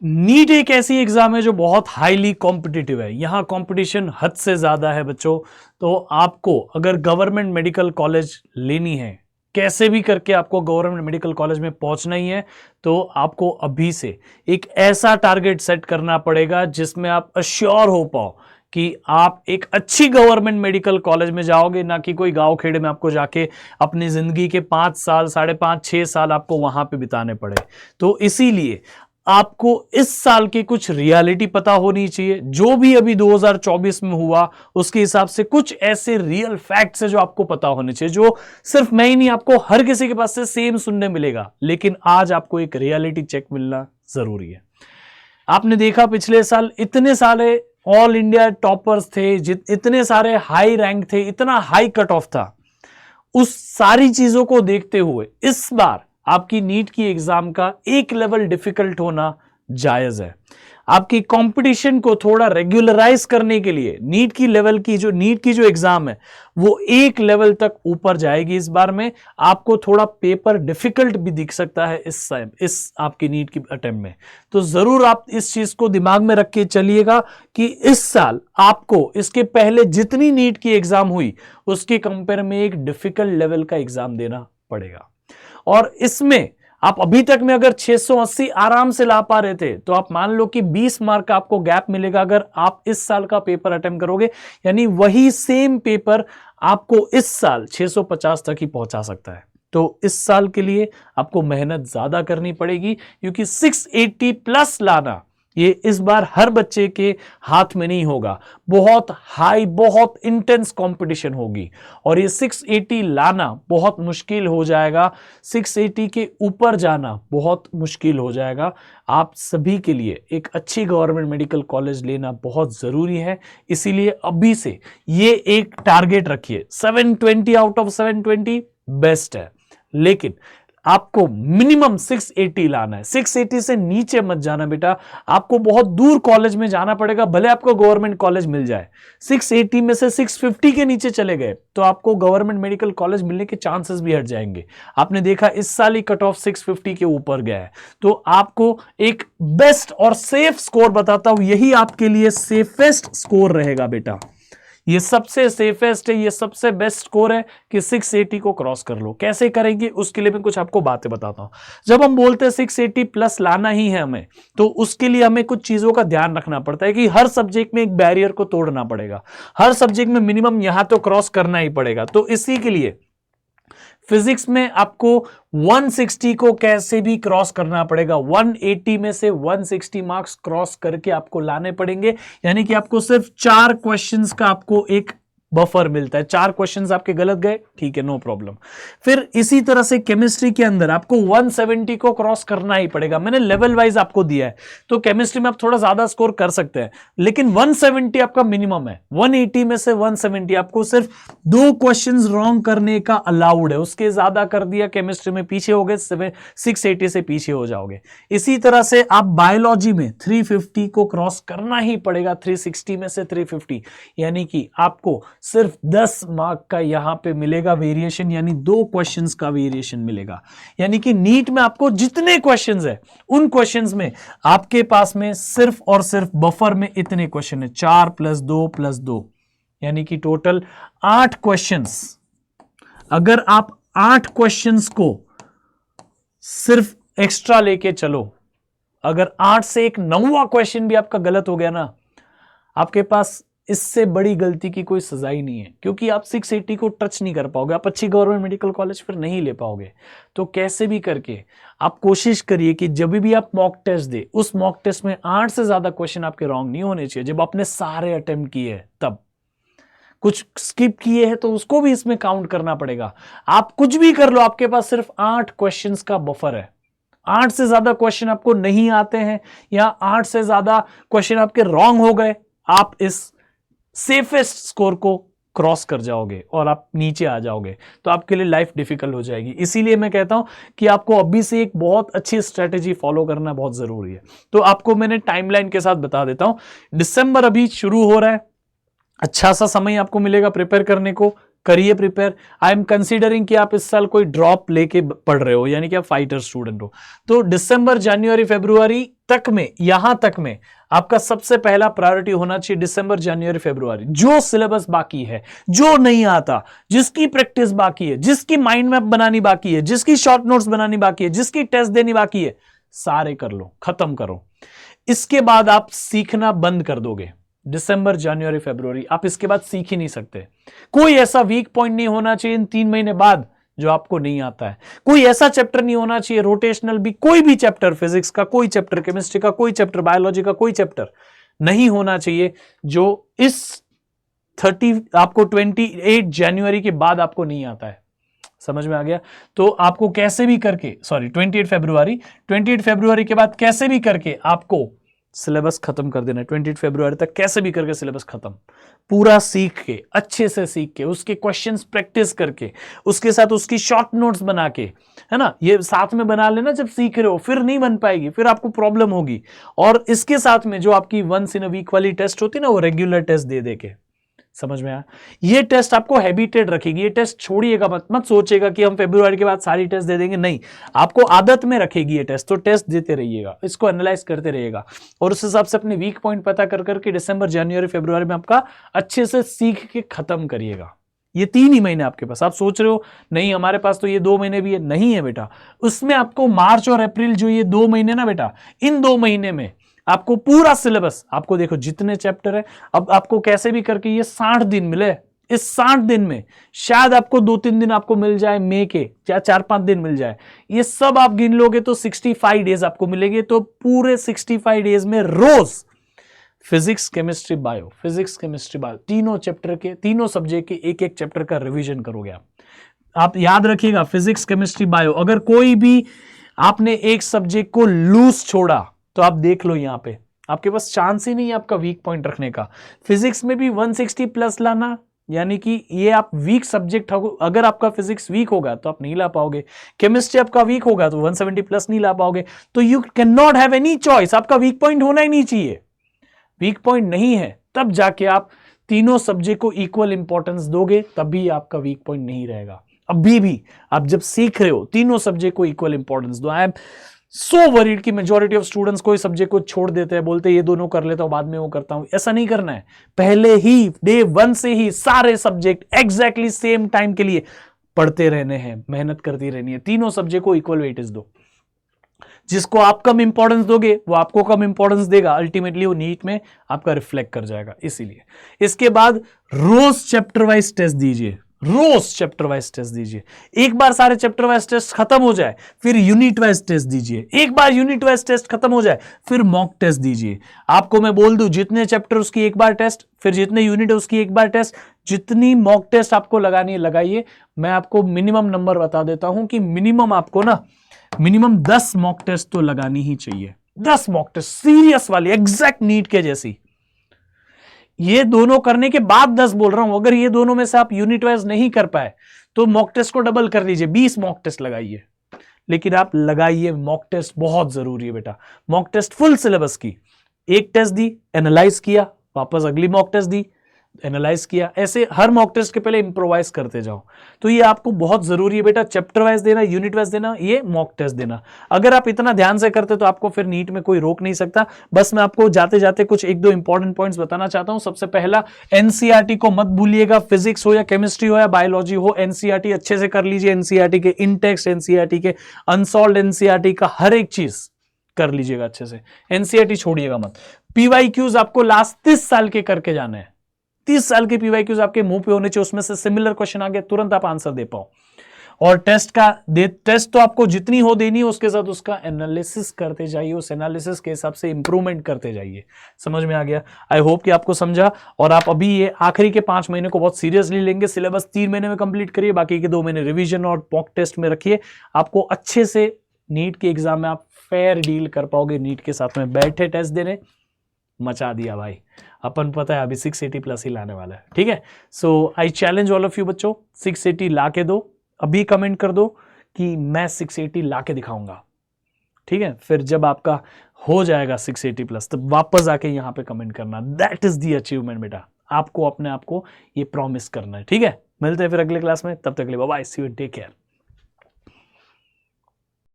NEET एक ऐसी exam है जो बहुत हाईली कॉम्पिटिटिव है। यहाँ कंपटीशन हद से ज्यादा है बच्चों। तो आपको अगर गवर्नमेंट मेडिकल कॉलेज लेनी है, कैसे भी करके आपको गवर्नमेंट मेडिकल कॉलेज में पहुंचना ही है, तो आपको अभी से एक ऐसा टारगेट सेट करना पड़ेगा जिसमें आप अश्योर हो पाओ कि आप एक अच्छी गवर्नमेंट मेडिकल कॉलेज में जाओगे, ना कि कोई गांव खेड़े में आपको जाके अपनी जिंदगी के 5 साल, 5.5, 6 साल आपको वहां पे बिताने पड़े। तो इसीलिए आपको इस साल की कुछ रियलिटी पता होनी चाहिए। जो भी अभी 2024 में हुआ उसके हिसाब से कुछ ऐसे रियल फैक्ट्स है जो आपको पता होने चाहिए, जो सिर्फ मैं ही नहीं, आपको हर किसी के पास से सेम सुनने मिलेगा, लेकिन आज आपको एक रियलिटी चेक मिलना जरूरी है। आपने देखा पिछले साल इतने सारे ऑल इंडिया टॉपर्स थे, इतने सारे हाई रैंक थे, इतना हाई कट ऑफ था। उस सारी चीजों को देखते हुए इस बार आपकी नीट की एग्जाम का एक लेवल डिफिकल्ट होना जायज है। आपकी कंपटीशन को थोड़ा रेगुलराइज करने के लिए नीट की जो एग्जाम है वो एक लेवल तक ऊपर जाएगी। इस बार में आपको थोड़ा पेपर डिफिकल्ट भी दिख सकता है इस आपकी नीट की अटेम्प्ट में। तो जरूर आप इस चीज को दिमाग में रख के चलिएगा कि इस साल आपको इसके पहले जितनी नीट की एग्जाम हुई उसके कंपेयर में एक डिफिकल्ट लेवल का एग्जाम देना पड़ेगा। और इसमें आप अभी तक में अगर 680 आराम से ला पा रहे थे, तो आप मान लो कि 20 मार्क का आपको गैप मिलेगा अगर आप इस साल का पेपर अटेम्प्ट करोगे। यानी वही सेम पेपर आपको इस साल 650 तक ही पहुंचा सकता है। तो इस साल के लिए आपको मेहनत ज्यादा करनी पड़ेगी, क्योंकि 680 प्लस लाना ये इस बार हर बच्चे के हाथ में नहीं होगा। बहुत हाई, बहुत इंटेंस कंपटीशन होगी और ये 680 लाना बहुत मुश्किल हो जाएगा। 680 के ऊपर जाना बहुत मुश्किल हो जाएगा। आप सभी के लिए एक अच्छी गवर्नमेंट मेडिकल कॉलेज लेना बहुत जरूरी है। इसीलिए अभी से ये एक टारगेट रखिए। 720 आउट ऑफ 720 बेस्ट है, लेकिन आपको मिनिमम 680 लाना है। 680 से नीचे मत जाना बेटा। आपको बहुत दूर कॉलेज में जाना पड़ेगा, भले आपको गवर्नमेंट कॉलेज मिल जाए। 680 में से 650 के नीचे चले गए तो आपको गवर्नमेंट मेडिकल कॉलेज मिलने के चांसेस भी हट जाएंगे। आपने देखा इस साल ही कट ऑफ 650 के ऊपर गया है। तो आपको एक बेस्ट और सेफ स्कोर बताता हूं, यही आपके लिए सेफेस्ट स्कोर रहेगा बेटा। ये सबसे सेफेस्ट है, ये सबसे बेस्ट स्कोर है कि 680 को क्रॉस कर लो। कैसे करेंगे उसके लिए मैं कुछ आपको बातें बताता हूं। जब हम बोलते हैं 680 प्लस लाना ही है हमें, तो उसके लिए हमें कुछ चीजों का ध्यान रखना पड़ता है कि हर सब्जेक्ट में एक बैरियर को तोड़ना पड़ेगा। हर सब्जेक्ट में मिनिमम यहां तो क्रॉस करना ही पड़ेगा। तो इसी के लिए फिजिक्स में आपको 160 को कैसे भी क्रॉस करना पड़ेगा। 180 में से 160 मार्क्स क्रॉस करके आपको लाने पड़ेंगे। यानी कि आपको सिर्फ 4 क्वेश्चंस का आपको एक बफर मिलता है। 4 क्वेश्चंस आपके गलत गए, ठीक है, नो प्रॉब्लम। फिर इसी तरह से केमिस्ट्री के अंदर आपको 170 को क्रॉस करना ही पड़ेगा। मैंने लेवल वाइज आपको दिया है, तो केमिस्ट्री में आप थोड़ा ज्यादा स्कोर कर सकते हैं, लेकिन 170 आपका मिनिमम है। 180 में से 170 आपको सिर्फ 2 क्वेश्चंस रॉन्ग करने का अलाउड है। उसके ज्यादा कर दिया केमिस्ट्री में पीछे हो गए, 680 से पीछे हो जाओगे। इसी तरह से आप बायोलॉजी में 350 को क्रॉस करना ही पड़ेगा। 360 में से 350, यानी कि आपको सिर्फ 10 मार्क का यहां पे मिलेगा वेरिएशन, यानी 2 क्वेश्चंस का वेरिएशन मिलेगा। यानी कि नीट में आपको जितने क्वेश्चंस है उन क्वेश्चंस में आपके पास में सिर्फ और सिर्फ बफर में इतने क्वेश्चन है, 4 + 2 + 2, यानी कि टोटल 8 क्वेश्चंस। अगर आप 8 क्वेश्चंस को सिर्फ एक्स्ट्रा लेके चलो, अगर 8 से एक 9वां क्वेश्चन भी आपका गलत हो गया ना, आपके पास इससे बड़ी गलती की कोई सजा ही नहीं है, क्योंकि आप 680 को टच नहीं कर पाओगे। आप अच्छी गवर्नमेंट मेडिकल कॉलेज फिर नहीं ले पाओगे। तो कैसे भी करके आप कोशिश करिए कि जब भी आप मॉक टेस्ट दे, उस मॉक टेस्ट में 8 से ज्यादा क्वेश्चन आपके रॉन्ग नहीं होने चाहिए। जब आपने सारे अटेम्प्ट किए हैं, तब कुछ स्किप किए हैं तो उसको भी इसमें काउंट करना पड़ेगा। आप कुछ भी कर लो, आपके पास सिर्फ 8 क्वेश्चंस का बफर है। 8 से ज्यादा क्वेश्चन आपको नहीं आते हैं या 8 से ज्यादा क्वेश्चन आपके रॉन्ग हो गए, आप इस सेफेस्ट स्कोर को क्रॉस कर जाओगे और आप नीचे आ जाओगे, तो आपके लिए लाइफ डिफिकल्ट हो जाएगी। इसीलिए मैं कहता हूं कि आपको अभी से एक बहुत अच्छी स्ट्रेटेजी फॉलो करना बहुत जरूरी है। तो आपको मैंने टाइमलाइन के साथ बता देता हूं। दिसंबर अभी शुरू हो रहा है, अच्छा सा समय आपको मिलेगा प्रिपेयर करने को। करिए प्रिपेयर। आई एम कंसीडरिंग कि आप इस साल कोई ड्रॉप लेके पढ़ रहे हो, यानी कि आप फाइटर स्टूडेंट हो, तो दिसंबर, जनवरी, फरवरी तक में, यहां तक में आपका सबसे पहला प्रायोरिटी होना चाहिए दिसंबर, जनवरी, फरवरी। जो सिलेबस बाकी है, जो नहीं आता, जिसकी प्रैक्टिस बाकी है, जिसकी माइंड मैप बनानी बाकी है, जिसकी शॉर्ट नोट्स बनानी बाकी है, जिसकी टेस्ट देनी बाकी है, सारे कर लो, खत्म करो। इसके बाद आप सीखना बंद कर दोगे। दिसंबर, जनवरी, फरवरी आप इसके बाद सीख ही नहीं सकते। कोई ऐसा वीक पॉइंट नहीं होना चाहिए इन 3 महीने बाद जो आपको नहीं आता है। कोई ऐसा चैप्टर नहीं होना चाहिए रोटेशनल भी, कोई भी चैप्टर, फिजिक्स का कोई चैप्टर, केमिस्ट्री का कोई चैप्टर, बायोलॉजी का कोई चैप्टर नहीं होना चाहिए जो इस 28 जनवरी के बाद आपको नहीं आता है। समझ में आ गया? तो आपको कैसे भी करके, 28 फरवरी के बाद कैसे भी करके आपको सिलेबस खत्म कर देना है। 28 फरवरी तक कैसे भी करके सिलेबस खत्म, पूरा सीख के, अच्छे से सीख के, उसके क्वेश्चंस प्रैक्टिस करके, उसके साथ उसकी शॉर्ट नोट्स बना के, है ना, ये साथ में बना लेना। जब सीख रहे हो फिर नहीं बन पाएगी, फिर आपको प्रॉब्लम होगी। और इसके साथ में जो आपकी वंस इन अ वीक वाली टेस्ट होती है ना, वो रेगुलर टेस्ट दे दे के, समझ में आया? ये टेस्ट आपको हैबिटेड रखेगी। ये टेस्ट छोड़िएगा मत सोचेगा कि हम फरवरी के बाद सारी टेस्ट दे देंगे, नहीं, आपको आदत में रखेगी ये टेस्ट। तो टेस्ट देते रहिएगा, इसको एनालाइज करते रहिएगा और उस हिसाब से अपने वीक पॉइंट पता कर करके दिसंबर, जनवरी, फरवरी में आपका अच्छे से सीख के खत्म करिएगा। ये 3 ही महीने आपके पास। आप सोच रहे हो नहीं हमारे पास तो ये 2 महीने भी है, नहीं है बेटा। उसमें आपको मार्च और अप्रैल जो ये 2 महीने ना बेटा, इन 2 महीने में आपको पूरा सिलेबस, आपको देखो जितने चैप्टर है, अब आपको कैसे भी करके ये 60 दिन मिले। इस 60 दिन में शायद आपको 2-3 दिन आपको मिल जाए मई के, या 4-5 दिन मिल जाए। ये सब आप गिन लोगे तो 65 डेज आपको मिलेंगे। तो पूरे 65 डेज में रोज physics, chemistry, bio, physics, chemistry, bio, तीनों चैप्टर के, तीनों सब्जेक्ट के एक चैप्टर का रिवीजन करोगे आप याद रखिएगा, फिजिक्स, केमिस्ट्री, बायो। अगर कोई भी आपने एक सब्जेक्ट को लूज छोड़ा तो आप देख लो, यहां पे आपके पास चांस ही नहीं है आपका वीक पॉइंट रखने का। फिजिक्स में भी 160 प्लस लाना, यानी कि ये आप वीक सब्जेक्ट, अगर आपका फिजिक्स वीक होगा तो आप नहीं ला पाओगे। केमिस्ट्री आपका वीक होगा तो 170 प्लस नहीं ला पाओगे। तो you can not have any choice, आपका वीक पॉइंट होना ही नहीं चाहिए। वीक पॉइंट नहीं है तब जाके आप तीनों सब्जेक्ट को इक्वल इंपॉर्टेंस दोगे, तभी आपका वीक पॉइंट नहीं रहेगा। अभी भी आप जब सीख रहे हो तीनों सब्जेक्ट को इक्वल इंपॉर्टेंस दो। आई एम सो वरीड कि मेजॉरिटी ऑफ स्टूडेंट्स कोई सब्जेक्ट को छोड़ देते हैं, बोलते हैं ये दोनों कर लेता हूं बाद में वो करता हूं। ऐसा नहीं करना है। पहले ही डे 1 से ही सारे सब्जेक्ट एग्जैक्टली सेम टाइम के लिए पढ़ते रहने हैं, मेहनत करती रहनी है। तीनों सब्जेक्ट को इक्वल वेटेज दो। जिसको आप कम इंपॉर्टेंस दोगे वो आपको कम इंपॉर्टेंस देगा, अल्टीमेटली वो नीट में आपका रिफ्लेक्ट कर जाएगा। इसीलिए इसके बाद रोज चैप्टर वाइज टेस्ट दीजिए, रोज चैप्टर वाइज टेस्ट दीजिए। एक बार सारे चैप्टर वाइज टेस्ट खत्म हो जाए फिर यूनिट वाइज टेस्ट दीजिए। एक बार यूनिट वाइज टेस्ट खत्म हो जाए फिर मॉक टेस्ट दीजिए। आपको मैं बोल दूं, जितने चैप्टर उसकी एक बार टेस्ट, फिर जितने यूनिट है उसकी एक बार टेस्ट, जितनी मॉक टेस्ट आपको लगानी है लगाइए। मैं आपको मिनिमम नंबर बता देता हूं कि मिनिमम आपको ना मिनिमम 10 मॉक टेस्ट तो लगानी ही चाहिए। 10 मॉक टेस्ट सीरियस वाली, एग्जैक्ट नीट के जैसी। ये दोनों करने के बाद 10 बोल रहा हूं। अगर ये दोनों में से आप यूनिट वाइज नहीं कर पाए तो मॉक टेस्ट को डबल कर लीजिए, 20 मॉक टेस्ट लगाइए। लेकिन आप लगाइए, मॉक टेस्ट बहुत जरूरी है बेटा। मॉक टेस्ट फुल सिलेबस की, एक टेस्ट दी, एनालाइज किया, वापस अगली मॉक टेस्ट दी, एनालाइज किया, ऐसे हर मॉक टेस्ट के पहले इंप्रोवाइज करते जाओ। तो ये आपको बहुत जरूरी है बेटा, चैप्टर वाइज देना, यूनिट वाइज देना, ये मॉक टेस्ट देना। अगर आप इतना ध्यान से करते तो आपको फिर नीट में कोई रोक नहीं सकता। बस मैं आपको जाते जाते कुछ 1-2 इंपॉर्टेंट पॉइंट्स बताना चाहता हूं। सबसे पहला, एनसीईआरटी को मत भूलिएगा। फिजिक्स हो या केमिस्ट्री हो या बायोलॉजी हो, एनसीईआरटी अच्छे से कर लीजिए। एनसीईआरटी के इनटेक्स्ट, एनसीईआरटी के अनसॉल्व्ड, एनसीईआरटी का हर एक चीज कर लीजिएगा अच्छे से। एनसीईआरटी छोड़िएगा मत। पीवाईक्यूज आपको लास्ट 30 साल के करके जाना है। 30 साल के पीवाईक्यूज आपके मुंह पे होने चाहिए, उसमें से सिमिलर क्वेश्चन आ गया तुरंत आप आंसर दे पाओ। और टेस्ट तो आपको जितनी हो देनी है उसके साथ उसका एनालिसिस करते जाइए, उस एनालिसिस के हिसाब से इंप्रूवमेंट करते जाइए। समझ में आ गया? आई होप कि आपको समझा। और आप अभी ये आखिरी के 5 महीने को बहुत सीरियसली लेंगे। सिलेबस 3 महीने में कंप्लीट करिए, बाकी के 2 महीने रिवीजन और मॉक टेस्ट में रखिए। आपको अच्छे से नीट के एग्जाम में आप फेयर डील कर पाओगे। नीट के साथ में बैठे टेस्ट देने, मचा दिया भाई। अपन पता है अभी 680 प्लस ही लाने वाला है। ठीक है, so I challenge all of you बच्चों, 680 ला के दो। अभी कमेंट कर दो कि मैं 680 ला के दिखाऊंगा। ठीक है, फिर जब आपका हो जाएगा 680 प्लस तो वापस आके यहां पे कमेंट करना। दैट इज द अचीवमेंट बेटा। आपको अपने आप को ये प्रॉमिस करना है। ठीक है, मिलते हैं फिर अगले क्लास में। तब तक के लिए bye bye, see you, take care.